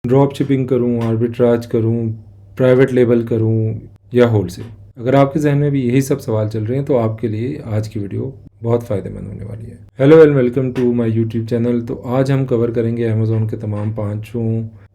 Drop shipping करूँ, arbitrage करूँ, private label करूँ या होलसेल। अगर आपके जहन में भी यही सब सवाल चल रहे हैं तो आपके लिए आज की वीडियो बहुत फ़ायदेमंद होने वाली है। Hello and welcome to my YouTube channel. तो आज हम कवर करेंगे अमेज़ॉन के तमाम 5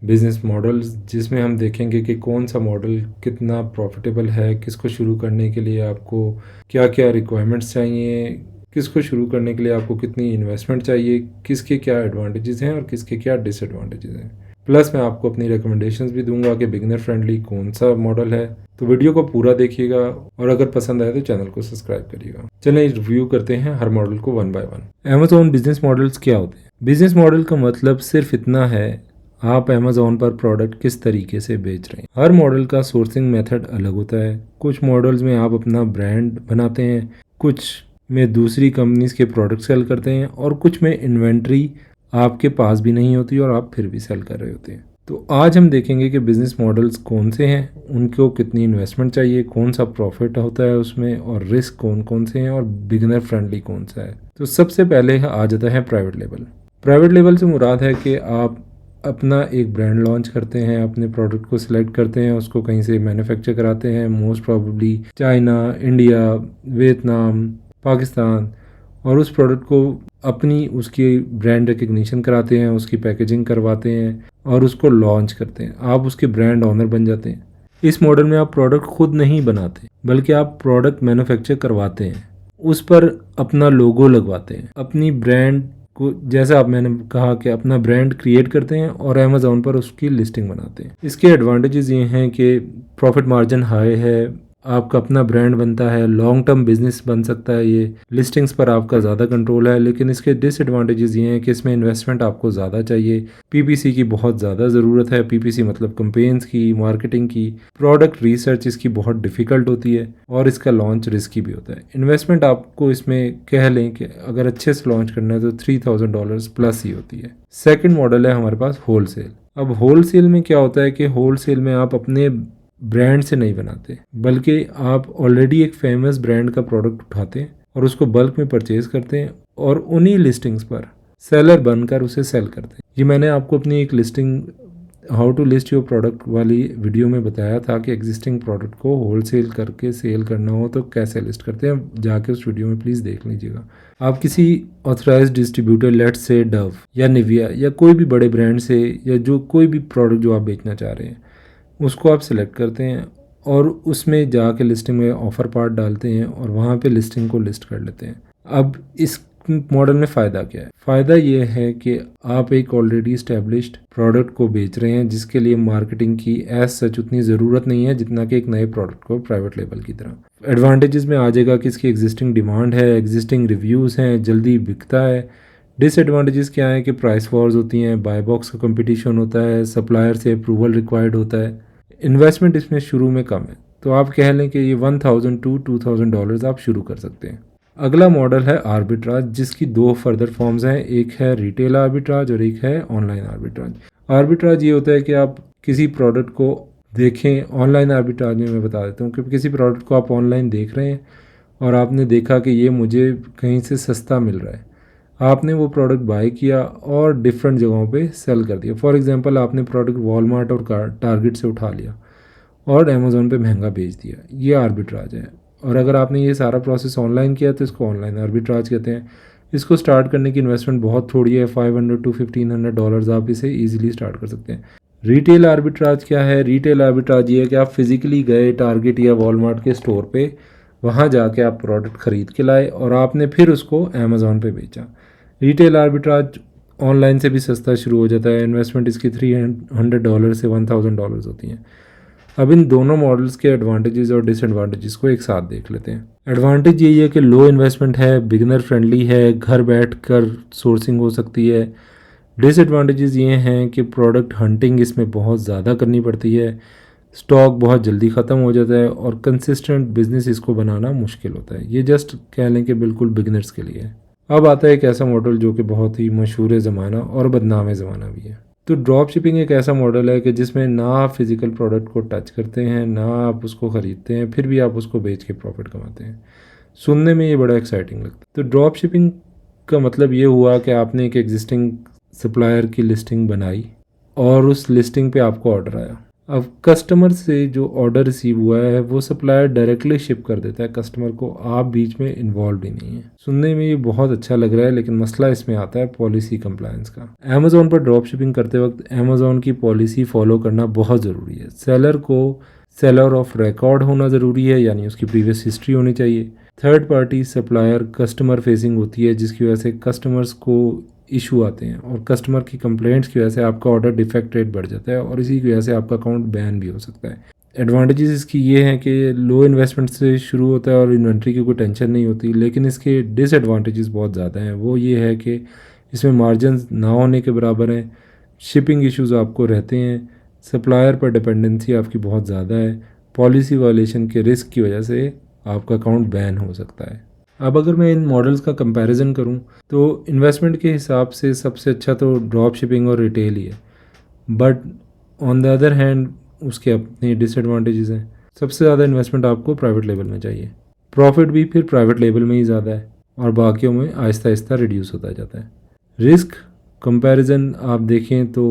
बिजनेस मॉडल्स, जिसमें हम देखेंगे कि कौन सा मॉडल कितना प्रॉफिटेबल है, किसको शुरू करने के लिए आपको क्या क्या रिक्वायरमेंट्स चाहिए, किसको शुरू करने के लिए आपको कितनी इन्वेस्टमेंट चाहिए, किसके क्या एडवांटेजेस हैं और किसके क्या डिसएडवांटेजेस हैं। प्लस मैं आपको अपनी रिकमेंडेशंस भी दूंगा कि बिगिनर फ्रेंडली कौन सा मॉडल है। तो वीडियो को पूरा देखिएगा और अगर पसंद आए तो चैनल को सब्सक्राइब करिएगा। चलिए रिव्यू करते हैं हर मॉडल को one by one. Amazon business models क्या होते हैं? बिजनेस मॉडल का मतलब सिर्फ इतना है, आप अमेज़ॉन पर प्रोडक्ट किस तरीके से बेच रहे हैं। हर मॉडल का सोर्सिंग मेथड अलग होता है। कुछ मॉडल्स में आप अपना ब्रांड बनाते हैं, कुछ में दूसरी कंपनीज के प्रोडक्ट सेल करते हैं और कुछ में इन्वेंट्री आपके पास भी नहीं होती और आप फिर भी सेल कर रहे होते हैं। तो आज हम देखेंगे कि बिजनेस मॉडल्स कौन से हैं, उनको कितनी इन्वेस्टमेंट चाहिए, कौन सा प्रॉफिट होता है उसमें और रिस्क कौन कौन से हैं और बिगिनर फ्रेंडली कौन सा है। तो सबसे पहले आ जाता है प्राइवेट लेबल। प्राइवेट लेबल से मुराद है कि आप अपना एक ब्रांड लॉन्च करते हैं, अपने प्रोडक्ट को सिलेक्ट करते हैं, उसको कहीं से मैन्युफैक्चर कराते हैं, most probably China, India, Vietnam, Pakistan, और उस प्रोडक्ट को अपनी उसकी ब्रांड रिकग्निशन कराते हैं, उसकी पैकेजिंग करवाते हैं और उसको लॉन्च करते हैं। आप उसके ब्रांड ऑनर बन जाते हैं। इस मॉडल में आप प्रोडक्ट खुद नहीं बनाते बल्कि आप प्रोडक्ट मैन्युफैक्चर करवाते हैं, उस पर अपना लोगो लगवाते हैं, अपनी ब्रांड को, जैसा आप मैंने कहा कि अपना ब्रांड क्रिएट करते हैं और अमेज़ॉन पर उसकी लिस्टिंग बनाते हैं। इसके एडवांटेजेस ये हैं कि प्रॉफिट मार्जिन हाई है, आपका अपना ब्रांड बनता है, लॉन्ग टर्म बिजनेस बन सकता है, ये लिस्टिंग्स पर आपका ज़्यादा कंट्रोल है। लेकिन इसके डिसएडवांटेजेस ये हैं कि इसमें इन्वेस्टमेंट आपको ज़्यादा चाहिए, पीपीसी की बहुत ज़्यादा ज़रूरत है। पीपीसी मतलब कैंपेन्स की, मार्केटिंग की, प्रोडक्ट रिसर्च इसकी बहुत डिफ़िकल्ट होती है और इसका लॉन्च रिस्की भी होता है। इन्वेस्टमेंट आपको इसमें कह लें कि अगर अच्छे से लॉन्च करना है तो $3000 प्लस ही होती है। सेकेंड मॉडल है हमारे पास होलसेल। अब होलसेल में क्या होता है कि होलसेल में आप अपने ब्रांड से नहीं बनाते बल्कि आप ऑलरेडी एक फेमस ब्रांड का प्रोडक्ट उठाते हैं और उसको बल्क में परचेज करते हैं और उन्हीं लिस्टिंग्स पर सेलर बनकर उसे सेल करते हैं। ये मैंने आपको अपनी एक listing how to list your product वाली वीडियो में बताया था कि एग्जिस्टिंग प्रोडक्ट को होलसेल करके सेल करना हो तो कैसे लिस्ट करते हैं। जाके उस वीडियो में प्लीज़ देख लीजिएगा। आप किसी authorised distributor, let's say Dove या निविया या कोई भी बड़े ब्रांड से, या जो कोई भी प्रोडक्ट जो आप बेचना चाह रहे हैं उसको आप सिलेक्ट करते हैं और उसमें जाके लिस्टिंग में ऑफ़र पार्ट डालते हैं और वहाँ पे लिस्टिंग को लिस्ट कर लेते हैं। अब इस मॉडल में फ़ायदा क्या है? फ़ायदा ये है कि आप एक ऑलरेडी इस्टेब्लिश्ड प्रोडक्ट को बेच रहे हैं जिसके लिए मार्केटिंग की एज सच उतनी ज़रूरत नहीं है जितना कि एक नए प्रोडक्ट को प्राइवेट लेबल की तरह। एडवांटेजेस में आ जाएगा कि इसकी एग्जिस्टिंग डिमांड है, एग्जिस्टिंग रिव्यूज़ हैं, जल्दी बिकता है। डिसएडवांटेजेस क्या है कि प्राइस वॉर्स होती हैं, बाय बॉक्स का कंपटीशन होता है, सप्लायर से अप्रूवल रिक्वायर्ड होता है, इन्वेस्टमेंट इसमें शुरू में कम है। तो आप कह लें कि ये $1000 to $2000 आप शुरू कर सकते हैं। अगला मॉडल है आर्बिट्राज, जिसकी 2 फर्दर फॉर्म्स हैं, एक है रिटेल आर्बिट्राज और एक है ऑनलाइन आर्बिट्राज। आर्बिट्राज ये होता है कि आप किसी प्रोडक्ट को देखें, ऑनलाइन आर्बिट्राज में मैं बता देता हूँ कि किसी प्रोडक्ट को आप ऑनलाइन देख रहे हैं और आपने देखा कि ये मुझे कहीं से सस्ता मिल रहा है, आपने वो प्रोडक्ट बाय किया और डिफरेंट जगहों पे सेल कर दिया। फॉर एग्जांपल आपने प्रोडक्ट वॉलमार्ट और टारगेट से उठा लिया और अमेज़ॉन पे महंगा बेच दिया, ये आर्बिट्राज है। और अगर आपने ये सारा प्रोसेस ऑनलाइन किया तो इसको ऑनलाइन आर्बिट्राज कहते हैं। इसको स्टार्ट करने की इन्वेस्टमेंट बहुत थोड़ी है, $500 to $1500 आप इसे ईजिली स्टार्ट कर सकते हैं। रिटेल आर्बिट्राज क्या है? रिटेल आर्बिट्राज ये है कि आप फिजिकली गए टारगेट या वॉलमार्ट के स्टोर पे, वहाँ जाके आप प्रोडक्ट ख़रीद के लाए और आपने फिर उसको अमेज़ॉन पे बेचा। रिटेल आर्बिट्राज ऑनलाइन से भी सस्ता शुरू हो जाता है, इन्वेस्टमेंट इसकी $300 से $1000 होती हैं। अब इन दोनों मॉडल्स के एडवांटेजेस और डिसएडवांटेजेस को एक साथ देख लेते हैं। एडवांटेज यही है कि लो इन्वेस्टमेंट है, बिगिनर फ्रेंडली है, घर बैठकर सोर्सिंग हो सकती है। डिसएडवांटेजेस ये हैं कि प्रोडक्ट हंटिंग इसमें बहुत ज़्यादा करनी पड़ती है, स्टॉक बहुत जल्दी ख़त्म हो जाता है और कंसिस्टेंट बिजनेस इसको बनाना मुश्किल होता है। ये जस्ट कह लें कि बिल्कुल बिगिनर्स के लिए है। अब आता है एक ऐसा मॉडल जो कि बहुत ही मशहूर ज़माना और बदनाम ज़माना भी है। तो ड्रॉप शिपिंग एक ऐसा मॉडल है कि जिसमें ना आप फिजिकल प्रोडक्ट को टच करते हैं, ना आप उसको ख़रीदते हैं, फिर भी आप उसको बेच के प्रॉफिट कमाते हैं। सुनने में ये बड़ा एक्साइटिंग लगता है। तो ड्रॉप शिपिंग का मतलब ये हुआ कि आपने एक एग्जिस्टिंग सप्लायर की लिस्टिंग बनाई और उस लिस्टिंग पे आपको ऑर्डर आया। अब कस्टमर से जो ऑर्डर रिसीव हुआ है वो सप्लायर डायरेक्टली शिप कर देता है कस्टमर को, आप बीच में इन्वॉल्व ही नहीं है। सुनने में ये बहुत अच्छा लग रहा है, लेकिन मसला इसमें आता है पॉलिसी कंप्लायंस का। अमेज़ॉन पर ड्रॉप शिपिंग करते वक्त अमेज़ॉन की पॉलिसी फॉलो करना बहुत ज़रूरी है। सेलर को सेलर ऑफ रिकॉर्ड होना ज़रूरी है, यानी उसकी प्रीवियस हिस्ट्री होनी चाहिए। Third party supplier customer facing होती है, जिसकी वजह से कस्टमर्स को इशू आते हैं और कस्टमर की कंप्लेंट्स की वजह से आपका ऑर्डर डिफेक्ट रेट बढ़ जाता है और इसी की वजह से आपका अकाउंट बैन भी हो सकता है। एडवांटेजेस इसकी ये हैं कि लो इन्वेस्टमेंट से शुरू होता है और इन्वेंट्री की कोई टेंशन नहीं होती, लेकिन इसके डिसएडवांटेजेस बहुत ज़्यादा हैं। वो ये है कि इसमें मार्जिन ना होने के बराबर हैं, शिपिंग इश्यूज़ आपको रहते हैं, सप्लायर पर डिपेंडेंसी आपकी बहुत ज़्यादा है, पॉलिसी वायलेशन के रिस्क की वजह से आपका अकाउंट बैन हो सकता है। अब अगर मैं इन मॉडल्स का कंपैरिजन करूं तो इन्वेस्टमेंट के हिसाब से सबसे अच्छा तो ड्रॉप शिपिंग और रिटेल ही है, but on the other hand उसके अपने डिसएडवांटेजेस हैं। सबसे ज़्यादा इन्वेस्टमेंट आपको प्राइवेट लेवल में चाहिए, प्रॉफिट भी फिर प्राइवेट लेवल में ही ज़्यादा है और बाकियों में आहिस्ता आहिस्ता रिड्यूस होता जाता है। रिस्क कंपैरिजन आप देखें तो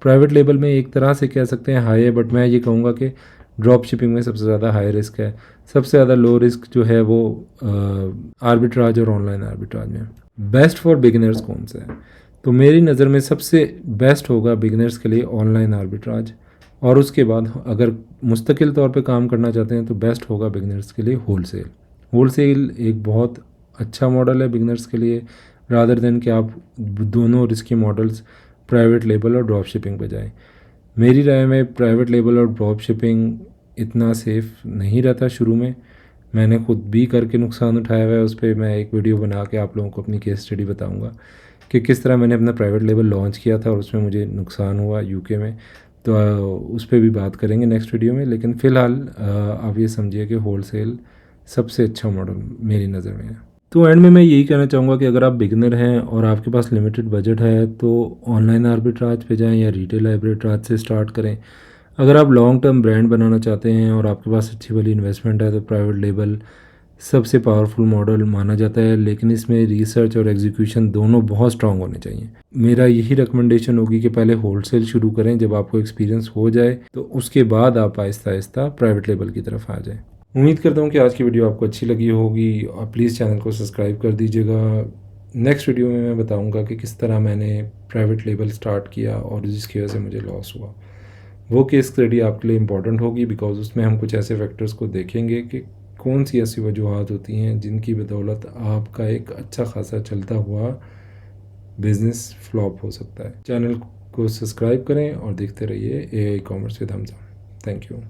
प्राइवेट लेवल में एक तरह से कह सकते हैं हाई है, बट मैं ये कहूँगा कि ड्रॉप शिपिंग में सबसे ज़्यादा हाई रिस्क है। सबसे ज़्यादा लो रिस्क जो है वो आर्बिट्राज और ऑनलाइन आर्बिट्राज में। बेस्ट फॉर बिगिनर्स कौन सा है? तो मेरी नज़र में सबसे बेस्ट होगा बिगिनर्स के लिए ऑनलाइन आर्बिट्राज, और उसके बाद अगर मुस्तकिल तौर पे काम करना चाहते हैं तो बेस्ट होगा बिगिनर्स के लिए होलसेल। होलसेल एक बहुत अच्छा मॉडल है बिगिनर्स के लिए, रादर देन कि आप दोनों रिस्की मॉडल्स प्राइवेट लेबल और ड्रॉप शिपिंग पे जाएं। मेरी राय में प्राइवेट लेबल और ड्रॉप शिपिंग इतना सेफ़ नहीं रहता शुरू में। मैंने खुद भी करके नुकसान उठाया हुआ है, उस पर मैं एक वीडियो बना के आप लोगों को अपनी केस स्टडी बताऊंगा कि किस तरह मैंने अपना प्राइवेट लेबल लॉन्च किया था और उसमें मुझे नुकसान हुआ यूके में। तो उस पर भी बात करेंगे नेक्स्ट वीडियो में, लेकिन फ़िलहाल आप ये समझिए कि होलसेल सबसे अच्छा मॉडल मेरी नज़र में है। तो एंड में मैं यही कहना चाहूँगा कि अगर आप बिगिनर हैं और आपके पास लिमिटेड बजट है तो ऑनलाइन आर्बिट्राज पे जाएं या रिटेल आर्बिट्राज से स्टार्ट करें। अगर आप लॉन्ग टर्म ब्रांड बनाना चाहते हैं और आपके पास अच्छी वाली इन्वेस्टमेंट है तो प्राइवेट लेबल सबसे पावरफुल मॉडल माना जाता है, लेकिन इसमें रिसर्च और एग्जीक्यूशन दोनों बहुत स्ट्रांग होने चाहिए। मेरा यही रिकमेंडेशन होगी कि पहले होलसेल शुरू करें, जब आपको एक्सपीरियंस हो जाए तो उसके बाद आप आहिस्ता आहिस्ता प्राइवेट लेबल की तरफ आ जाएं। उम्मीद करता हूँ कि आज की वीडियो आपको अच्छी लगी होगी और प्लीज़ चैनल को सब्सक्राइब कर दीजिएगा। नेक्स्ट वीडियो में मैं बताऊँगा कि किस तरह मैंने प्राइवेट लेबल स्टार्ट किया और जिसकी वजह से मुझे लॉस हुआ। वो केस स्टडी आपके लिए इम्पॉर्टेंट होगी, बिकॉज उसमें हम कुछ ऐसे फैक्टर्स को देखेंगे कि कौन सी ऐसी वजूहत होती हैं जिनकी बदौलत आपका एक अच्छा खासा चलता हुआ बिज़नेस फ्लॉप हो सकता है। चैनल को सब्सक्राइब करें और देखते रहिए AI commerce with Hamza. Thank you.